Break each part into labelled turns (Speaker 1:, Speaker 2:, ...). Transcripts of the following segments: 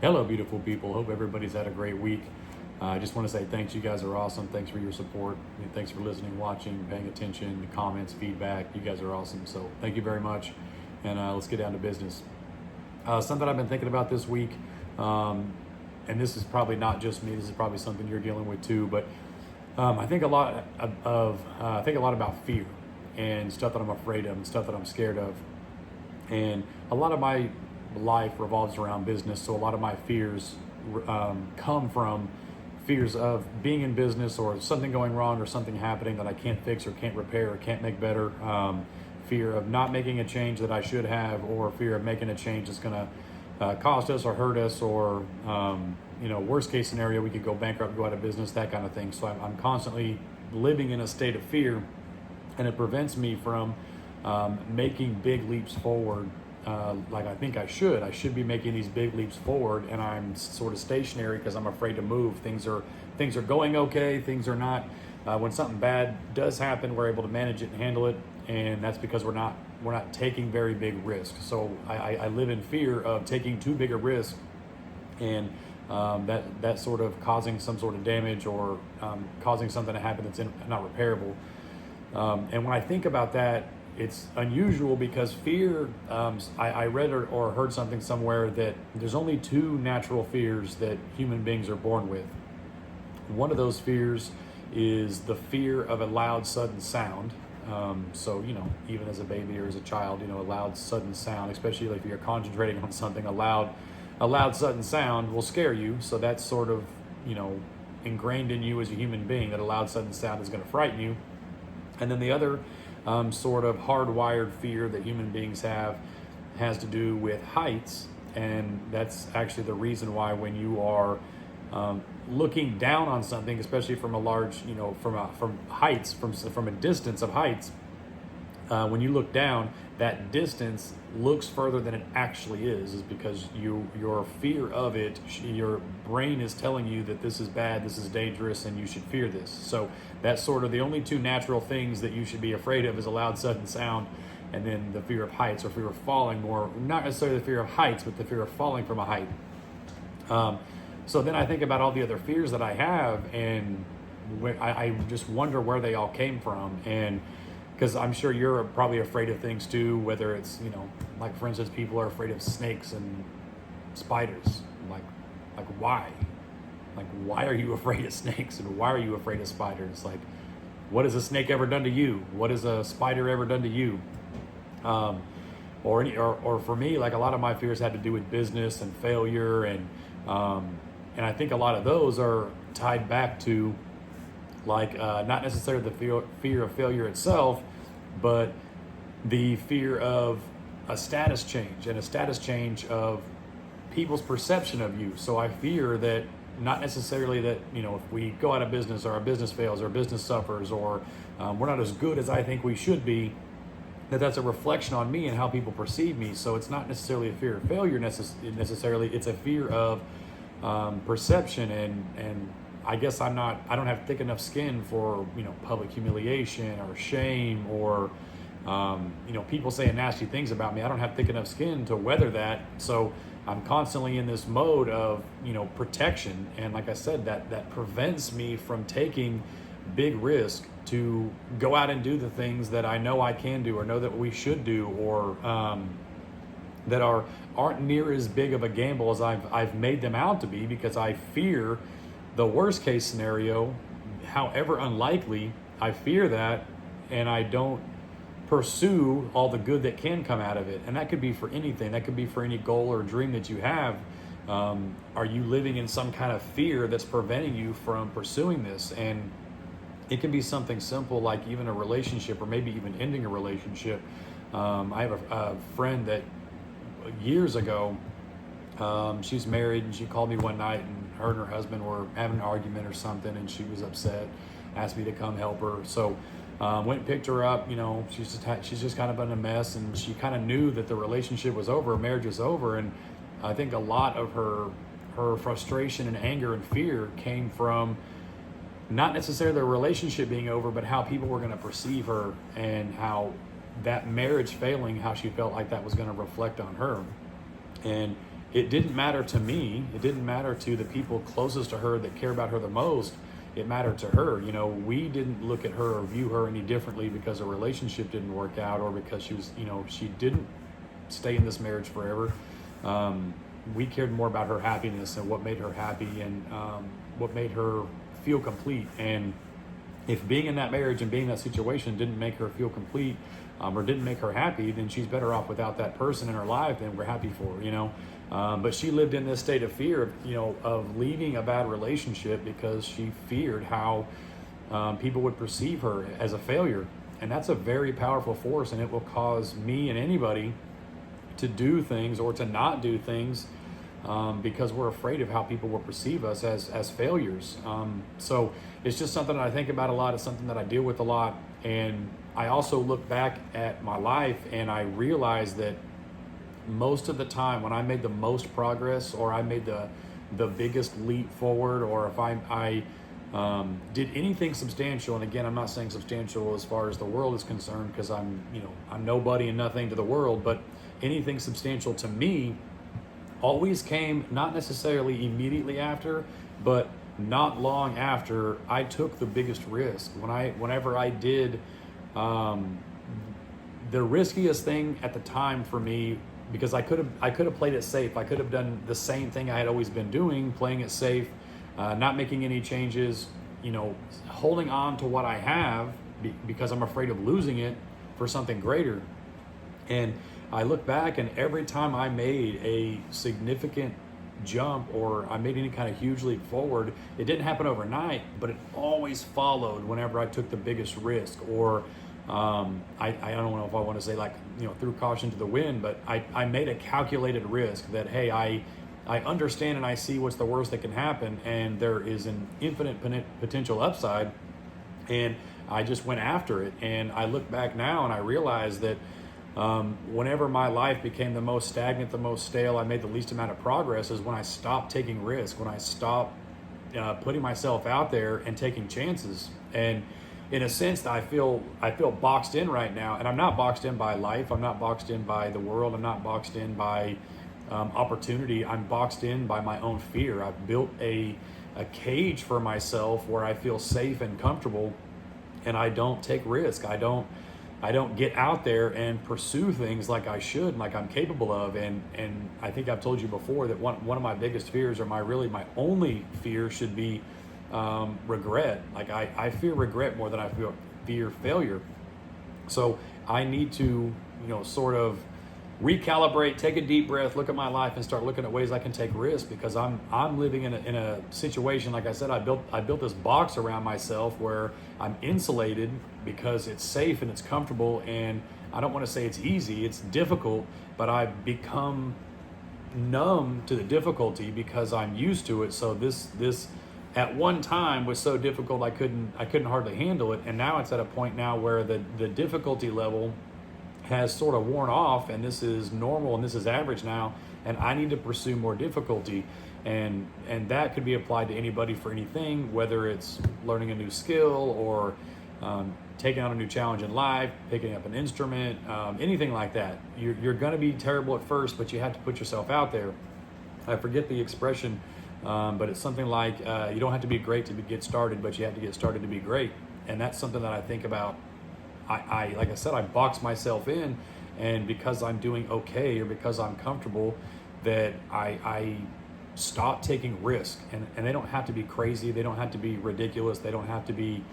Speaker 1: Hello, beautiful people. Hope everybody's had a great week. I just want to say thanks. You guys are awesome. Thanks for your support. And thanks for listening, watching, paying attention, comments, feedback. You guys are awesome. So thank you very much. And let's get down to business. Something I've been thinking about this week, and this is probably not just me. This is probably something you're dealing with too. But I think a lot about fear and stuff that I'm afraid of and stuff that I'm scared of. And a lot of my life revolves around business, so a lot of my fears come from fears of being in business or something going wrong or something happening that I can't fix or can't repair or can't make better. Fear of not making a change that I should have, or fear of making a change that's going to cost us or hurt us, or worst case scenario, we could go bankrupt, go out of business, that kind of thing. So I'm constantly living in a state of fear, and it prevents me from making big leaps forward like I think I should. I should be making these big leaps forward, and I'm sort of stationary because I'm afraid to move. Things are going okay. Things are not. When something bad does happen, we're able to manage it and handle it, and that's because we're not taking very big risks. So I live in fear of taking too big a risk, and that sort of causing some sort of damage, or causing something to happen that's not repairable. And when I think about that, it's unusual because fear, I read or heard something somewhere that there's only two natural fears that human beings are born with. One of those fears is the fear of a loud, sudden sound. So, even as a baby or as a child, a loud, sudden sound, especially if you're concentrating on something, a loud, sudden sound will scare you. So that's sort of, ingrained in you as a human being, that a loud, sudden sound is going to frighten you. And then the other sort of hardwired fear that human beings have has to do with heights, and that's actually the reason why when you are looking down on something, especially from a large, from heights, from a distance of heights, when you look down, that distance looks further than it actually is because your fear of it, your brain is telling you that this is bad, this is dangerous, and you should fear this. So that's sort of the only two natural things that you should be afraid of, is a loud, sudden sound, and then the fear of heights, or fear of falling, more not necessarily the fear of heights, but the fear of falling from a height. So then I think about all the other fears that I have, and I just wonder where they all came from. And because I'm sure you're probably afraid of things too, whether it's, like for instance, people are afraid of snakes and spiders. Like why? Like, why are you afraid of snakes, and why are you afraid of spiders? Like, what has a snake ever done to you? What has a spider ever done to you? Or for me, like a lot of my fears had to do with business and failure, and I think a lot of those are tied back to not necessarily the fear of failure itself, but the fear of a status change, and a status change of people's perception of you. So I fear that, not necessarily that, if we go out of business, or our business fails, or business suffers, or we're not as good as I think we should be, that's a reflection on me and how people perceive me. So it's not necessarily a fear of failure necessarily, it's a fear of perception, and I guess I don't have thick enough skin for, public humiliation or shame, or, people saying nasty things about me. I don't have thick enough skin to weather that. So I'm constantly in this mode of, protection. And like I said, that prevents me from taking big risk to go out and do the things that I know I can do, or know that we should do, or that aren't near as big of a gamble as I've made them out to be, because I fear the worst case scenario, however unlikely. I fear that, and I don't pursue all the good that can come out of it. And that could be for anything. That could be for any goal or dream that you have. Are you living in some kind of fear that's preventing you from pursuing this? And it can be something simple, like even a relationship, or maybe even ending a relationship. I have a friend that years ago, she's married, and she called me one night, and her and her husband were having an argument or something, and she was upset, asked me to come help her. So went and picked her up. She's just kind of in a mess, and she kind of knew that the relationship was over, marriage was over. And I think a lot of her frustration and anger and fear came from not necessarily the relationship being over, but how people were going to perceive her, and how that marriage failing, how she felt like that was going to reflect on her. And it didn't matter to me. It didn't matter to the people closest to her that care about her the most. It mattered to her. You know, we didn't look at her or view her any differently because a relationship didn't work out, or because she was, you know, she didn't stay in this marriage forever. We cared more about her happiness and what made her happy, and what made her feel complete. And if being in that marriage and being in that situation didn't make her feel complete, or didn't make her happy, then she's better off without that person in her life than we're happy for, you know. But she lived in this state of fear, you know, of leaving a bad relationship because she feared how people would perceive her as a failure. And that's a very powerful force, and it will cause me and anybody to do things or to not do things because we're afraid of how people will perceive us as failures. So it's just something that I think about a lot. It's something that I deal with a lot. And I also look back at my life and I realize that most of the time when I made the most progress, or I made the biggest leap forward, or if I did anything substantial, and again, I'm not saying substantial as far as the world is concerned, because I'm nobody and nothing to the world, but anything substantial to me always came not necessarily immediately after, but not long after I took the biggest risk. Whenever I did the riskiest thing at the time for me, because I could have played it safe. I could have done the same thing I had always been doing, playing it safe, not making any changes, you know, holding on to what I have because I'm afraid of losing it for something greater. And I look back, and every time I made a significant jump, or I made any kind of huge leap forward, it didn't happen overnight, but it always followed whenever I took the biggest risk, or I don't know if I want to say, like, you know, threw caution to the wind, but I made a calculated risk that, hey, I understand and I see what's the worst that can happen, and there is an infinite potential upside, and I just went after it. And I look back now and I realize that whenever my life became the most stagnant, the most stale, I made the least amount of progress is when I stopped taking risks, when I stopped putting myself out there and taking chances. And in a sense, I feel boxed in right now, and I'm not boxed in by life. I'm not boxed in by the world. I'm not boxed in by opportunity. I'm boxed in by my own fear. I've built a cage for myself where I feel safe and comfortable, and I don't take risk. I don't get out there and pursue things like I should, like I'm capable of. And I think I've told you before that one of my biggest fears, or my only fear, should be regret. Like I fear regret more than I fear failure. So I need to, you know, sort of recalibrate, take a deep breath, look at my life, and start looking at ways I can take risks, because I'm living in a situation, like I said, I built this box around myself where I'm insulated because it's safe and it's comfortable, and I don't want to say it's easy, it's difficult, but I've become numb to the difficulty because I'm used to it. So this at one time was so difficult I couldn't hardly handle it, and now it's at a point now where the difficulty level has sort of worn off, and this is normal and this is average now, and I need to pursue more difficulty. And that could be applied to anybody for anything, whether it's learning a new skill, or taking on a new challenge in life, picking up an instrument, anything like that. You're going to be terrible at first, but you have to put yourself out there. I forget the expression, but it's something like, you don't have to be great to get started, but you have to get started to be great. And that's something that I think about. I like I said, I box myself in, and because I'm doing okay, or because I'm comfortable, that I stop taking risk. And they don't have to be crazy, they don't have to be ridiculous, they don't have to be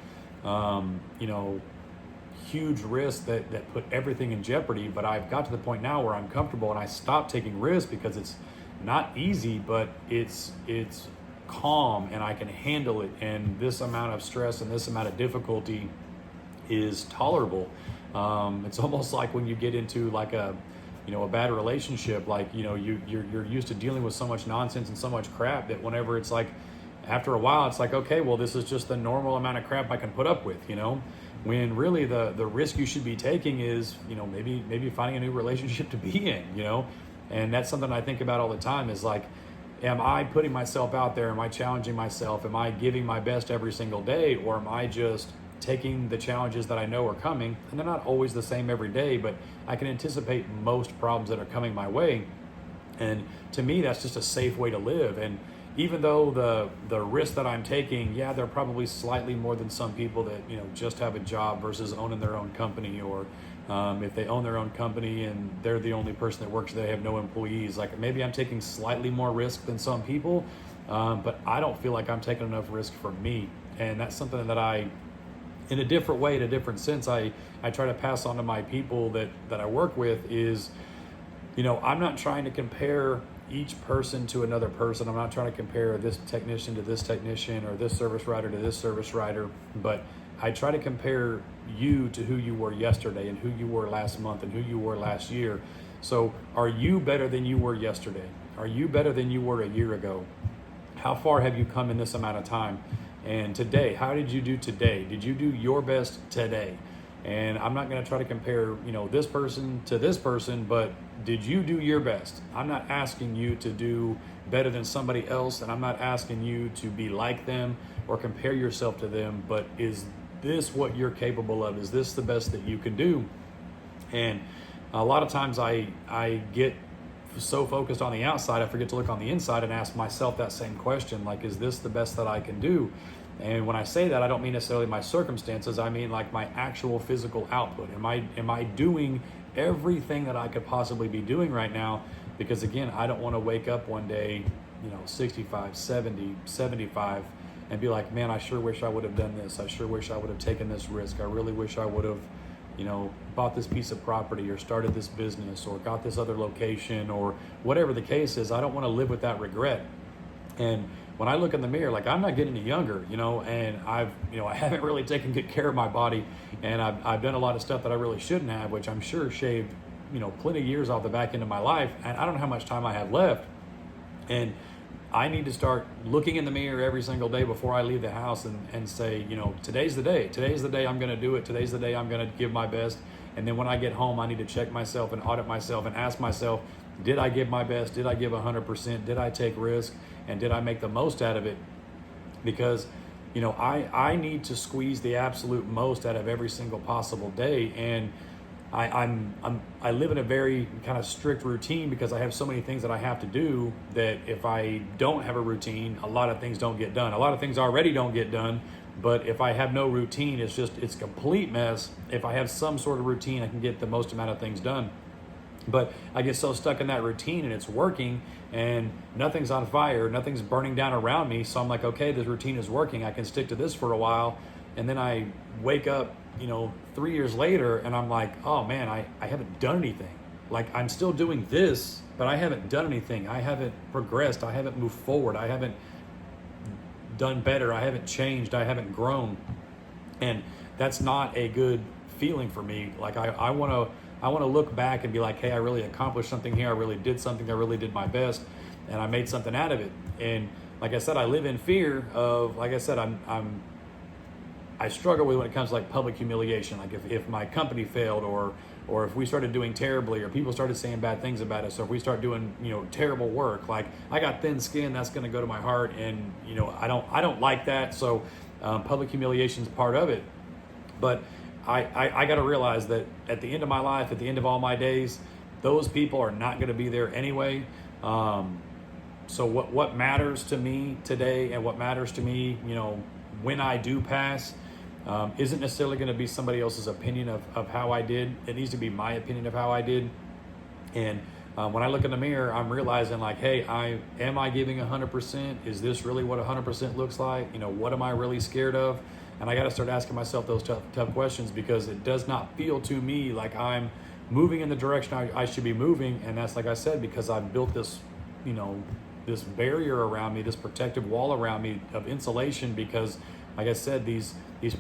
Speaker 1: huge risks that put everything in jeopardy. But I've got to the point now where I'm comfortable, and I stop taking risks because it's not easy, but it's calm, and I can handle it, and this amount of stress and this amount of difficulty is tolerable. It's almost like when you get into like a bad relationship, like, you're used to dealing with so much nonsense and so much crap that whenever it's like, after a while, it's like, okay, well, this is just the normal amount of crap I can put up with, when really the risk you should be taking is, maybe finding a new relationship to be in, and that's something I think about all the time, is like, am I putting myself out there? Am I challenging myself? Am I giving my best every single day? Or am I just taking the challenges that I know are coming? And they're not always the same every day, but I can anticipate most problems that are coming my way. And to me, that's just a safe way to live. And even though the risk that I'm taking, yeah, they're probably slightly more than some people that, just have a job versus owning their own company, or if they own their own company and they're the only person that works, they have no employees. Like maybe I'm taking slightly more risk than some people, but I don't feel like I'm taking enough risk for me. And that's something that in a different way, in a different sense, I try to pass on to my people that I work with is, I'm not trying to compare each person to another person. I'm not trying to compare this technician to this technician or this service writer to this service writer, but I try to compare you to who you were yesterday and who you were last month and who you were last year. So are you better than you were yesterday? Are you better than you were a year ago? How far have you come in this amount of time? And today, how did you do today? Did you do your best today? And I'm not going to try to compare, this person to this person, but did you do your best? I'm not asking you to do better than somebody else, and I'm not asking you to be like them or compare yourself to them, but is this what you're capable of? Is this the best that you can do? And a lot of times I get so focused on the outside, I forget to look on the inside and ask myself that same question, like, is this the best that I can do? And when I say that, I don't mean necessarily my circumstances. I mean like my actual physical output. Am I doing everything that I could possibly be doing right now? Because again, I don't want to wake up one day, 65, 70, 75 and be like, man, I sure wish I would have done this. I sure wish I would have taken this risk. I really wish I would have, bought this piece of property or started this business or got this other location or whatever the case is. I don't want to live with that regret. And when I look in the mirror, like I'm not getting any younger, and I haven't really taken good care of my body, and I've done a lot of stuff that I really shouldn't have, which I'm sure shaved, plenty of years off the back end of my life, and I don't know how much time I have left. And I need to start looking in the mirror every single day before I leave the house and say, today's the day. Today's the day I'm going to do it. Today's the day I'm going to give my best. And then when I get home, I need to check myself and audit myself and ask myself, did I give my best? Did I give 100%? Did I take risk? And did I make the most out of it? Because, I need to squeeze the absolute most out of every single possible day. And I live in a very kind of strict routine because I have so many things that I have to do that if I don't have a routine, a lot of things don't get done. A lot of things already don't get done, but if I have no routine, it's a complete mess. If I have some sort of routine, I can get the most amount of things done. But I get so stuck in that routine and it's working and nothing's on fire, nothing's burning down around me. So I'm like, okay, this routine is working. I can stick to this for a while. And then I wake up, 3 years later and I'm like, oh man, I haven't done anything. Like I'm still doing this, but I haven't done anything. I haven't progressed. I haven't moved forward. I haven't done better. I haven't changed. I haven't grown. And that's not a good feeling for me. Like I want to look back and be like, hey, I really accomplished something here. I really did something. I really did my best and I made something out of it. And like I said, I live in fear of, like I said, I struggle with when it comes to like public humiliation. Like if my company failed or if we started doing terribly or people started saying bad things about us, or if we start doing, terrible work, like I got thin skin, that's going to go to my heart. And, I don't like that. So public humiliation is part of it. But I got to realize that at the end of my life, at the end of all my days, those people are not going to be there anyway. So what matters to me today and what matters to me, when I do pass, isn't necessarily going to be somebody else's opinion of how I did. It needs to be my opinion of how I did. And when I look in the mirror, I'm realizing like, hey, am I giving 100%? Is this really what 100% looks like? What am I really scared of? And I got to start asking myself those tough questions, because it does not feel to me like I'm moving in the direction I should be moving. And that's, like I said, because I've built this, this barrier around me, this protective wall around me of insulation, because like I said, these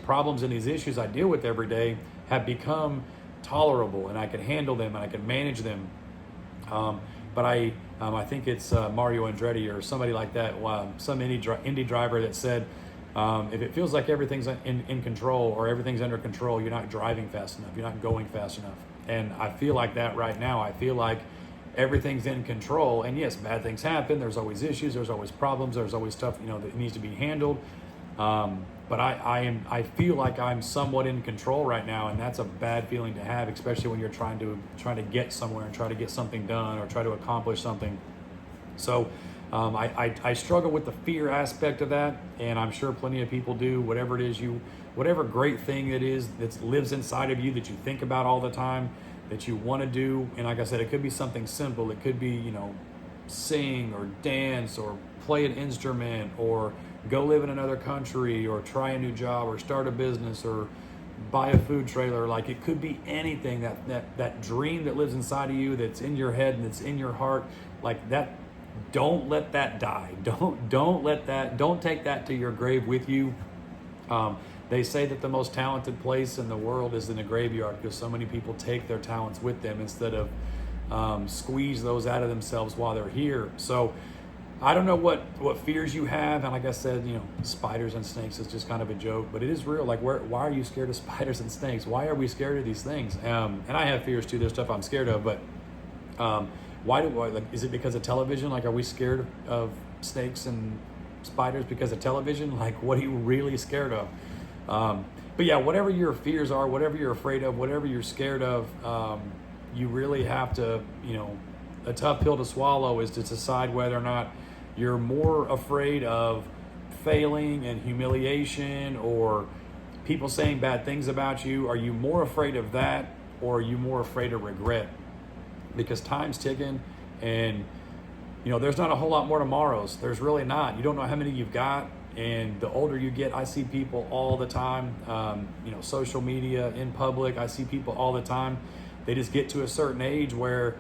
Speaker 1: problems and these issues I deal with every day have become tolerable, and I can handle them and I can manage them. But I think it's Mario Andretti or somebody like that, some indie driver that said, if it feels like everything's in control or everything's under control, you're not driving fast enough, you're not going fast enough. And I feel like that right now. I feel like everything's in control, and yes, bad things happen. There's always issues, there's always problems, there's always stuff, that needs to be handled. but I feel like I'm somewhat in control right now, and that's a bad feeling to have, especially when you're trying to get somewhere and try to get something done or try to accomplish something. So I struggle with the fear aspect of that, and I'm sure plenty of people do. Whatever it is whatever great thing it is that lives inside of you that you think about all the time, that you want to do, and like I said, it could be something simple. It could be, sing or dance or play an instrument or go live in another country or try a new job or start a business or buy a food trailer. Like, it could be anything, that dream that lives inside of you, that's in your head and that's in your heart, like that. Don't let that die. Don't take that to your grave with you. They say that the most talented place in the world is in the graveyard, because so many people take their talents with them instead of squeeze those out of themselves while they're here. So I don't know what fears you have, and like I said, spiders and snakes is just kind of a joke, but it is real. Like, why are you scared of spiders and snakes? Why are we scared of these things? And I have fears too. There's stuff I'm scared of, but why is it because of television? Like, are we scared of snakes and spiders because of television? Like, what are you really scared of? But yeah, whatever your fears are, whatever you're afraid of, whatever you're scared of, you really have to, a tough pill to swallow is to decide whether or not you're more afraid of failing and humiliation or people saying bad things about you. Are you more afraid of that, or are you more afraid of regret? Because time's ticking, and there's not a whole lot more tomorrows. There's really not. You don't know how many you've got, and the older you get, I see people all the time, social media, in public, I see people all the time. They just get to a certain age where,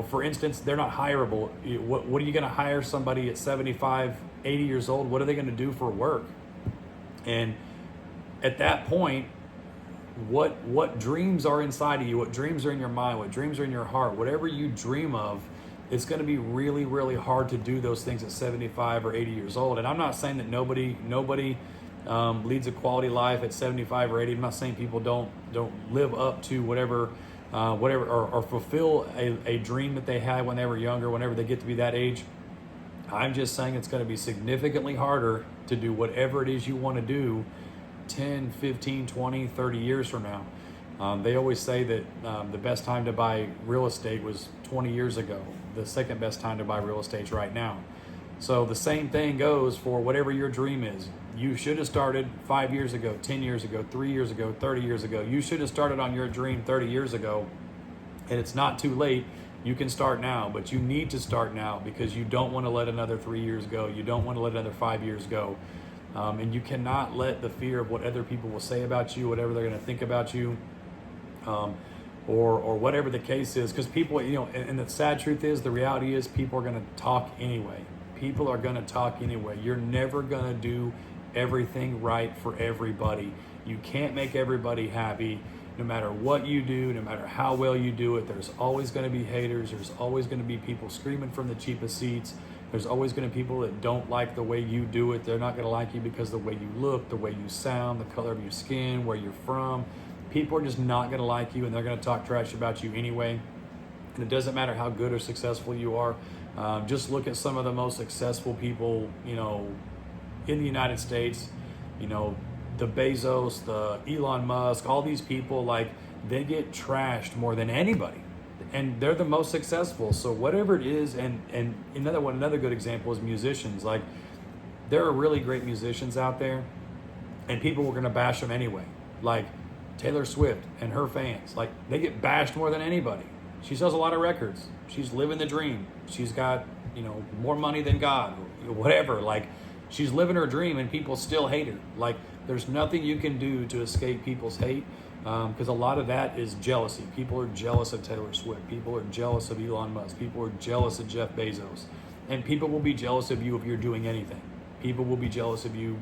Speaker 1: for instance, they're not hireable. What are you going to hire somebody at 75, 80 years old? What are they going to do for work? And at that point, what dreams are inside of you, what dreams are in your mind, what dreams are in your heart, whatever you dream of, it's going to be really, really hard to do those things at 75 or 80 years old. And I'm not saying that nobody leads a quality life at 75 or 80. I'm not saying people don't live up to whatever or fulfill a dream that they had when they were younger, whenever they get to be that age. I'm just saying it's going to be significantly harder to do whatever it is you want to do 10, 15, 20, 30 years from now. They always say that the best time to buy real estate was 20 years ago. The second best time to buy real estate is right now. So the same thing goes for whatever your dream is. You should have started 5 years ago, 10 years ago, 3 years ago, 30 years ago. You should have started on your dream 30 years ago, and it's not too late. You can start now, but you need to start now, because you don't want to let another 3 years go. You don't want to let another 5 years go. And you cannot let the fear of what other people will say about you, whatever they're going to think about you, or whatever the case is. Because people, and the sad truth is, the reality is, people are going to talk anyway. People are going to talk anyway. You're never going to do everything right for everybody. You can't make everybody happy. No matter what you do, no matter how well you do it, there's always going to be haters. There's always going to be people screaming from the cheapest seats. There's always going to be people that don't like the way you do it. They're not going to like you because of the way you look, the way you sound, the color of your skin, where you're from. People are just not going to like you, and they're going to talk trash about you anyway. And it doesn't matter how good or successful you are. Just look at some of the most successful people, in the United States, the Bezos, the Elon Musk, all these people, like, they get trashed more than anybody, and they're the most successful. So whatever it is, and another good example is musicians. Like, there are really great musicians out there, and people were going to bash them anyway. Like Taylor Swift and her fans, like, they get bashed more than anybody. She sells a lot of records. She's living the dream. She's got, more money than God, or whatever. Like, she's living her dream, and people still hate her. Like, there's nothing you can do to escape people's hate, because a lot of that is jealousy. People are jealous of Taylor Swift. People are jealous of Elon Musk. People are jealous of Jeff Bezos. And people will be jealous of you if you're doing anything. People will be jealous of you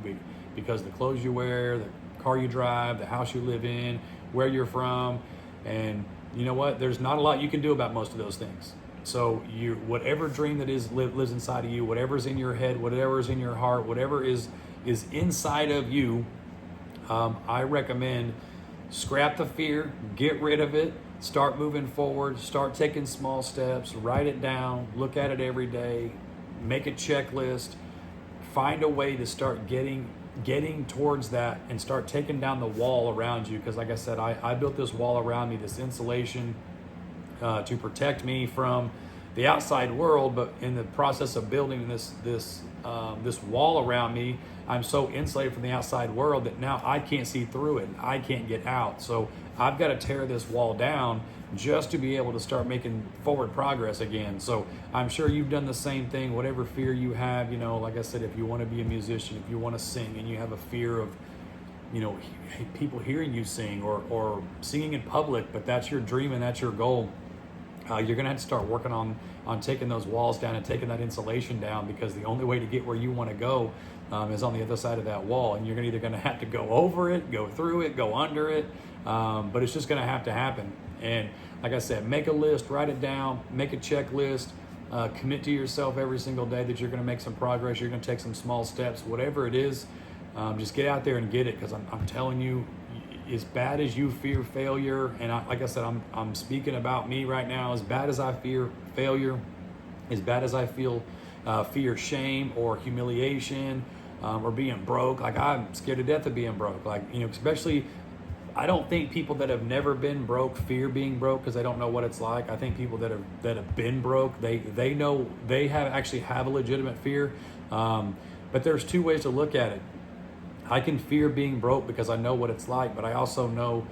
Speaker 1: because the clothes you wear, the car you drive, the house you live in, where you're from. And you know what? There's not a lot you can do about most of those things. So whatever dream that lives inside of you, whatever's in your head, whatever's in your heart, whatever is inside of you, I recommend scrap the fear, get rid of it, start moving forward, start taking small steps, write it down, look at it every day, make a checklist, find a way to start getting getting towards that and start taking down the wall around you. Because like I said, I built this wall around me, this insulation to protect me from the outside world. But in the process of building this wall around me, I'm so insulated from the outside world that now I can't see through it and I can't get out. So I've got to tear this wall down just to be able to start making forward progress again. So I'm sure you've done the same thing, whatever fear you have. Like I said, if you want to be a musician, if you want to sing and you have a fear of, people hearing you sing or singing in public, but that's your dream and that's your goal, you're going to have to start working on taking those walls down and taking that insulation down, because the only way to get where you want to go is on the other side of that wall. And you're either going to have to go over it, go through it, go under it, but it's just going to have to happen. And like I said, make a list, write it down, make a checklist, commit to yourself every single day that you're going to make some progress, you're going to take some small steps, whatever it is. Just get out there and get it, because I'm telling you, as bad as you fear failure, and like I said, I'm speaking about me right now, as bad as I fear failure, as bad as I fear shame or humiliation or being broke, like I'm scared to death of being broke. Like, especially, I don't think people that have never been broke fear being broke because they don't know what it's like. I think people that have been broke, they know they actually have a legitimate fear. But there's two ways to look at it. I can fear being broke because I know what it's like, but I also know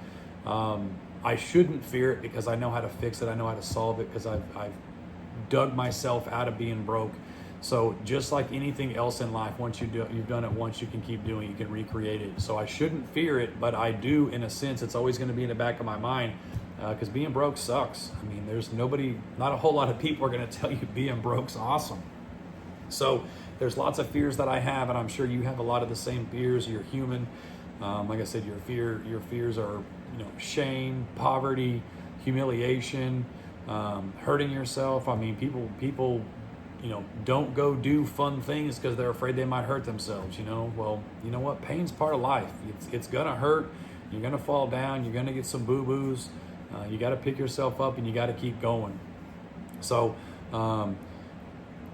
Speaker 1: I shouldn't fear it because I know how to fix it. I know how to solve it because I've dug myself out of being broke. So just like anything else in life, once you've done it once, you can keep doing it, you can recreate it. So I shouldn't fear it, but I do, in a sense. It's always going to be in the back of my mind, because being broke sucks. I mean, not a whole lot of people are going to tell you being broke's awesome. So there's lots of fears that I have, and I'm sure you have a lot of the same fears. You're human. Like I said, your fears are, shame, poverty, humiliation, hurting yourself. I mean, people, don't go do fun things because they're afraid they might hurt themselves. Well, you know what? Pain's part of life. It's gonna hurt. You're gonna fall down. You're gonna get some boo-boos. You got to pick yourself up and you got to keep going. So,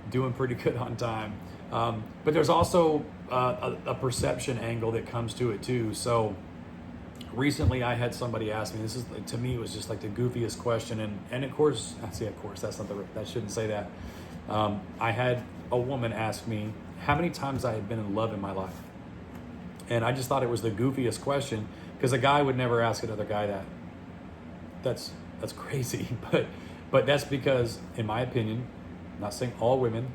Speaker 1: doing pretty good on time. But there's also a perception angle that comes to it too. So recently I had somebody ask me, to me, it was just like the goofiest question. And of course, I shouldn't say that. I had a woman ask me how many times I had been in love in my life. And I just thought it was the goofiest question, because a guy would never ask another guy that. That's crazy. But that's because, in my opinion, I'm not saying all women,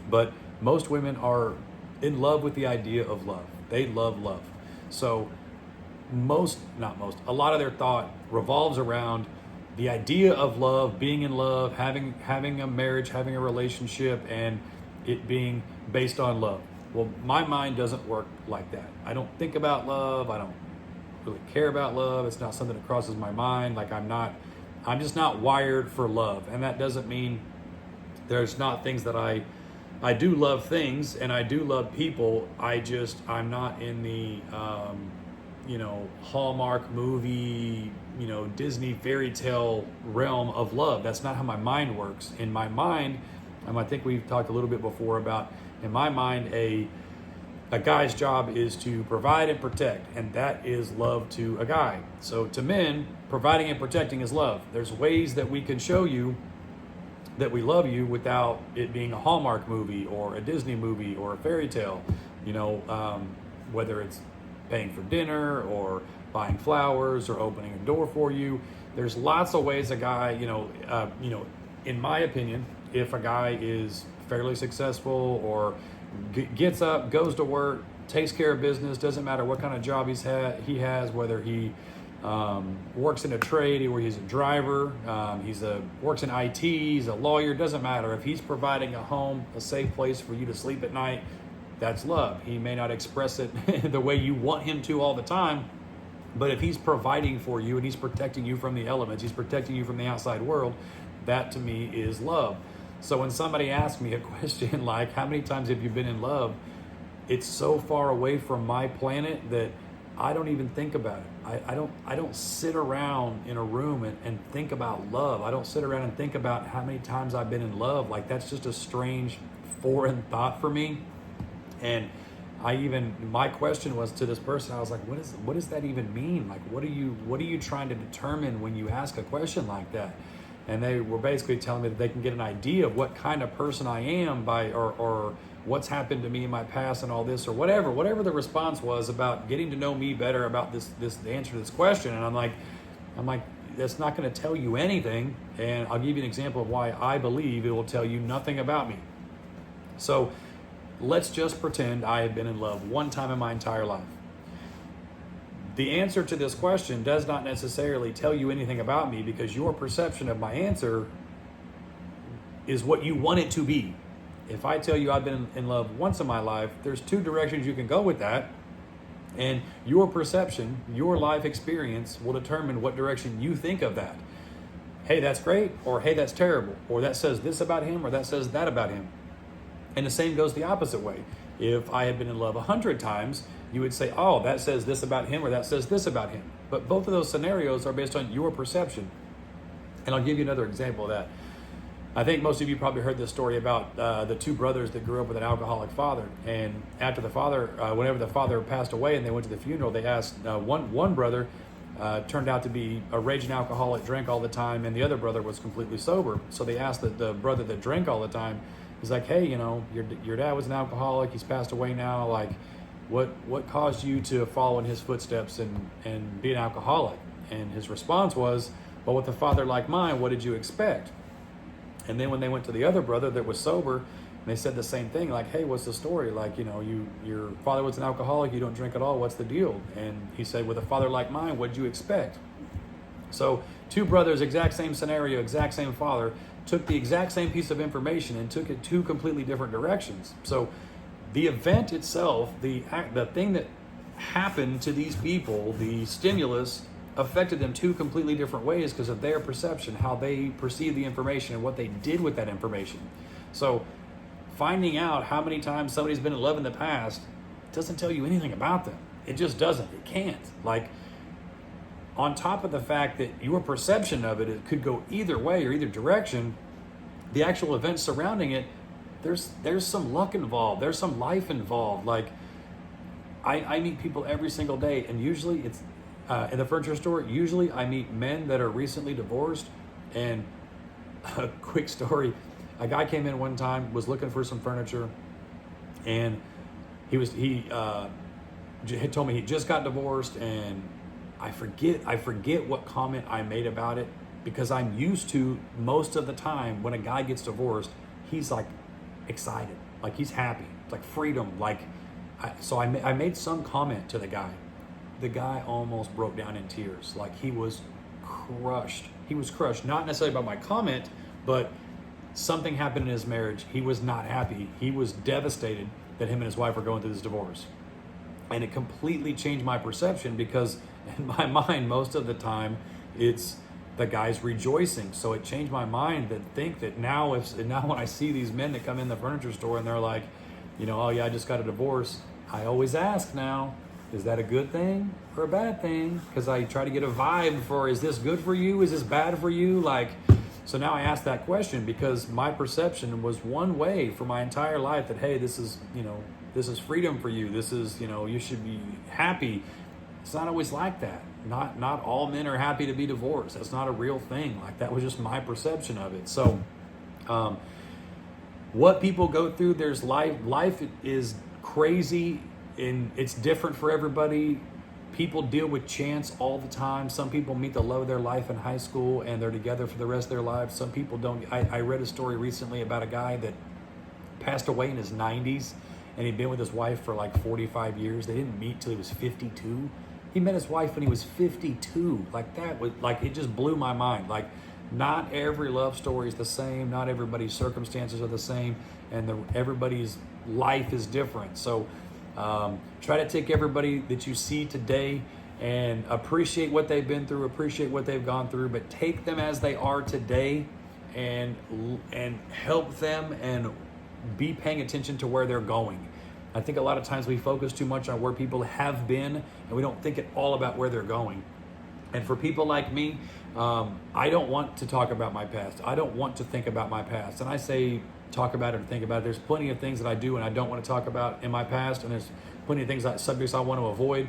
Speaker 1: but most women are in love with the idea of love. They love love. So a lot of their thought revolves around the idea of love, being in love, having a marriage, having a relationship, and it being based on love. Well, my mind doesn't work like that. I don't think about love. I don't really care about love. It's not something that crosses my mind. Like I'm just not wired for love. And that doesn't mean there's not things that I do love things and I do love people. I'm not in the, Hallmark movie, Disney fairy tale realm of love. That's not how my mind works. In my mind, and I think we've talked a little bit before about, in my mind, a guy's job is to provide and protect, and that is love to a guy. So to men, providing and protecting is love. There's ways that we can show you that we love you without it being a Hallmark movie or a Disney movie or a fairy tale, whether it's paying for dinner or buying flowers or opening a door for you. There's lots of ways a guy, in my opinion, if a guy is fairly successful or gets up, goes to work, takes care of business, doesn't matter what kind of job he has, whether he works in a trade or he's a driver, works in IT, he's a lawyer, doesn't matter. If he's providing a home, a safe place for you to sleep at night, that's love. He may not express it the way you want him to all the time, but if he's providing for you and he's protecting you from the elements, he's protecting you from the outside world, that to me is love. So when somebody asks me a question like, how many times have you been in love? It's so far away from my planet that I don't even think about it. I don't sit around in a room and think about love. I don't sit around and think about how many times I've been in love. Like, that's just a strange foreign thought for me. And my question was to this person, I was like, what does that even mean? Like, what are you trying to determine when you ask a question like that? And they were basically telling me that they can get an idea of what kind of person I am by, or what's happened to me in my past and all this, or whatever the response was about getting to know me better about the answer to this question. And I'm like, that's not going to tell you anything. And I'll give you an example of why I believe it will tell you nothing about me. So let's just pretend I have been in love one time in my entire life. The answer to this question does not necessarily tell you anything about me, because your perception of my answer is what you want it to be. If I tell you I've been in love once in my life, there's two directions you can go with that. And your perception, your life experience will determine what direction you think of that. Hey, that's great, or hey, that's terrible, or that says this about him, or that says that about him. And the same goes the opposite way. If I had been in love 100 times, you would say, oh, that says this about him, or that says this about him. But both of those scenarios are based on your perception. And I'll give you another example of that. I think most of you probably heard this story about the two brothers that grew up with an alcoholic father. And after the father, whenever the father passed away and they went to the funeral, they asked one brother turned out to be a raging alcoholic, drank all the time, and the other brother was completely sober. So they asked the brother that drank all the time, he's like, hey, your dad was an alcoholic, he's passed away now, like, what caused you to follow in his footsteps and be an alcoholic? And his response was, well, with a father like mine, what did you expect? And then when they went to the other brother that was sober, they said the same thing, like, hey, what's the story? Like, your father was an alcoholic, you don't drink at all, what's the deal? And he said, with a father like mine, what did you expect? So two brothers, exact same scenario, exact same father, took the exact same piece of information and took it two completely different directions. So the event itself, the thing that happened to these people, the stimulus, affected them two completely different ways because of their perception, how they perceive the information and what they did with that information. So finding out how many times somebody's been in love in the past doesn't tell you anything about them. It just doesn't. It can't. Like, on top of the fact that your perception of it could go either way or either direction, the actual events surrounding it, there's some luck involved. There's some life involved. Like, I meet people every single day, and usually it's in the furniture store. Usually I meet men that are recently divorced. And a quick story, a guy came in one time, was looking for some furniture, and he had told me he just got divorced, and I forget what comment I made about it, because I'm used to, most of the time when a guy gets divorced, he's like excited, like he's happy, like freedom, like I made some comment to the guy. The guy almost broke down in tears, like he was crushed. He was crushed, not necessarily by my comment, but something happened in his marriage. He was not happy. He was devastated that him and his wife were going through this divorce. And it completely changed my perception, because in my mind, most of the time, it's the guy's rejoicing. So it changed my mind to think that now when I see these men that come in the furniture store and they're like, oh yeah, I just got a divorce, I always ask now, is that a good thing or a bad thing? Because I try to get a vibe for, is this good for you? Is this bad for you? Like, so now I ask that question because my perception was one way for my entire life, that, hey, this is freedom for you. This is, you should be happy. It's not always like that. Not all men are happy to be divorced. That's not a real thing. Like, that was just my perception of it. So, what people go through, there's life is crazy, and it's different for everybody. People deal with chance all the time. Some people meet the love of their life in high school and they're together for the rest of their lives. Some people don't. I read a story recently about a guy that passed away in his 90s, and he'd been with his wife for like 45 years. They didn't meet till he was 52. He met his wife when he was 52. Like, that was like, it just blew my mind. Like, not every love story is the same. Not everybody's circumstances are the same, and everybody's life is different. So try to take everybody that you see today and appreciate what they've been through, appreciate what they've gone through, but take them as they are today and help them and be paying attention to where they're going. I think a lot of times we focus too much on where people have been, and we don't think at all about where they're going. And for people like me, I don't want to talk about my past. I don't want to think about my past. And I say talk about it or think about it. There's plenty of things that I do and I don't want to talk about in my past, and there's plenty of things, subjects I want to avoid.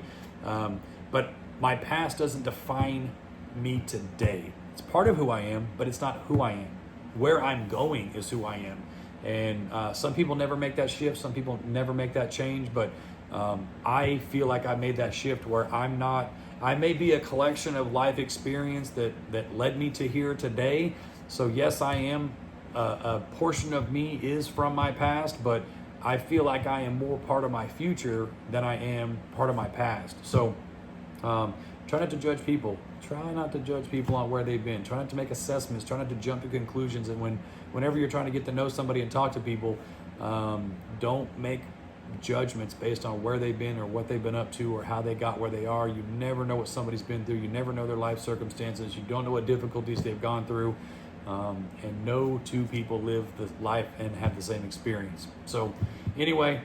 Speaker 1: But my past doesn't define me today. It's part of who I am, but it's not who I am. Where I'm going is who I am. And some people never make that shift. Some people never make that change. But I feel like I made that shift where I may be a collection of life experience that led me to here today. So yes, I am, a portion of me is from my past, but I feel like I am more part of my future than I am part of my past. So try not to judge people. Try not to judge people on where they've been. Try not to make assessments. Try not to jump to conclusions. And whenever you're trying to get to know somebody and talk to people, don't make judgments based on where they've been or what they've been up to or how they got where they are. You never know what somebody's been through. You never know their life circumstances. You don't know what difficulties they've gone through. And no two people live the life and have the same experience. So anyway,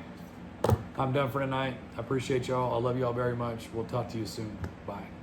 Speaker 1: I'm done for tonight. I appreciate y'all. I love y'all very much. We'll talk to you soon. Bye.